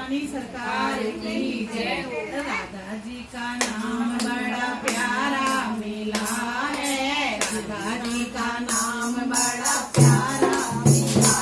रानी सरकार की जय। राधा जी का नाम बड़ा प्यारा मिला है, राधा जी का नाम बड़ा प्यारा मिला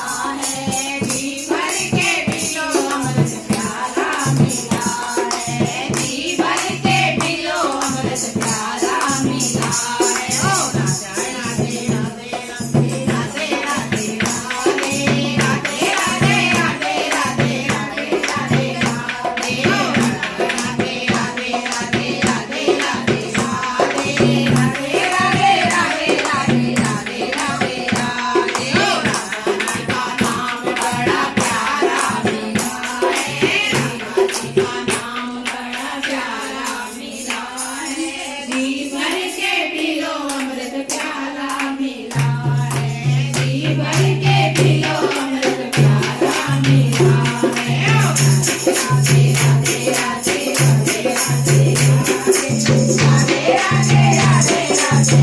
है। जी भर के पी लो अमृत प्यारा मिला है, जी भर के पी लो अमृत प्यारा मिला है। ओ राजा राधे राधे राधे राधे राधे राधे राधे राधे राधे राधे राधे राधे राधे। ओ राधे राधे राधे राधे राधे राधे राधे राधे राधे राधे राधे राधे राधे राधे। ओ राधा जी का नाम बड़ा प्यारा मिला है, राधा जी का नाम बड़ा प्यारा मिला है। जी भर के पी लो अमृत प्याला मिला है, जी भर के पी लो अमृत प्याला मिला है। ओ राधे राधे राधे राधे राधे राधे राधे राधे राधे राधे राधे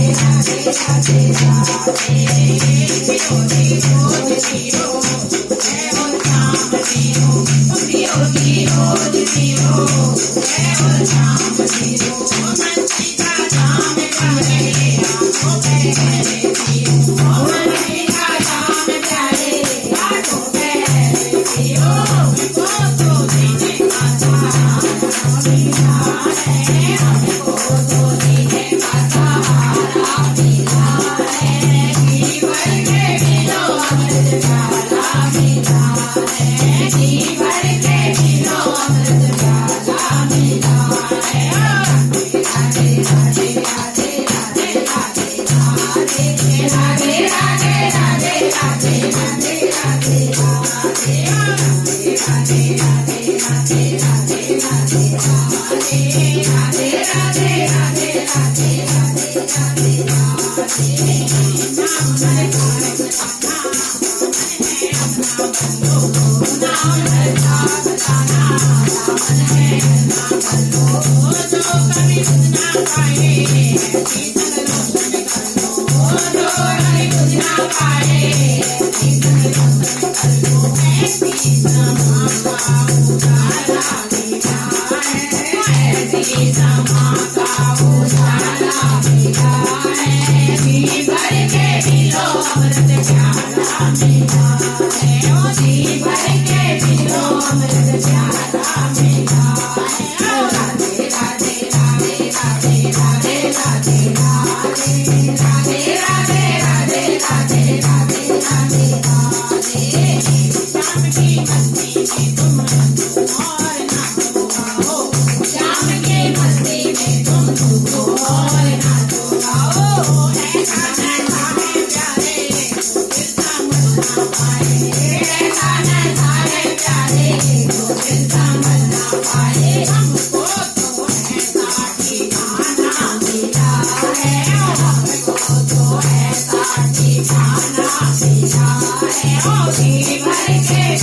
राधे राधे। जियो जियो जियो जय हो श्याम जियो, जियो जियो जियो जय हो श्याम जियो। मस्ती का जाम प्यारे आंखों पे है जियो, मस्ती का जाम प्यारे आंखों पे है जियो। हमको तो जीने का सहारा मिला है, हमको तो जीने का सहारा मिला है। जी भर के पी लो अमृत प्याला मिला है, जी भर के पी लो अमृत प्याला मिला है। राधे राधे राधे राधे राधे राधे राधे राधे राधे राधे राधे राधे राधे। राधे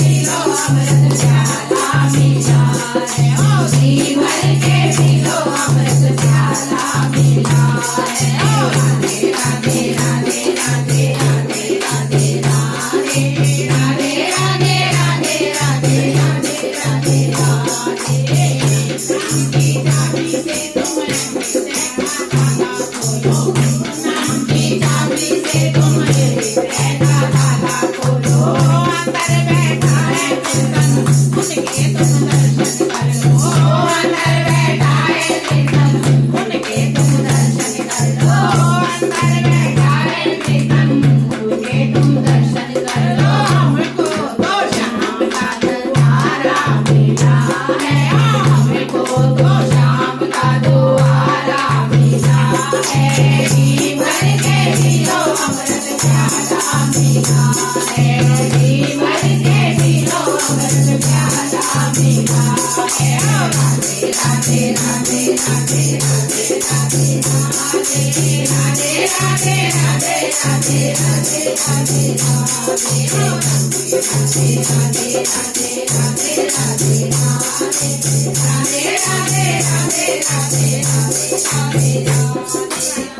राधे राधे राधे राधे राधे राधे राधे राधे राधे राधे राधे राधे राधे राधे राधे राधे राधे।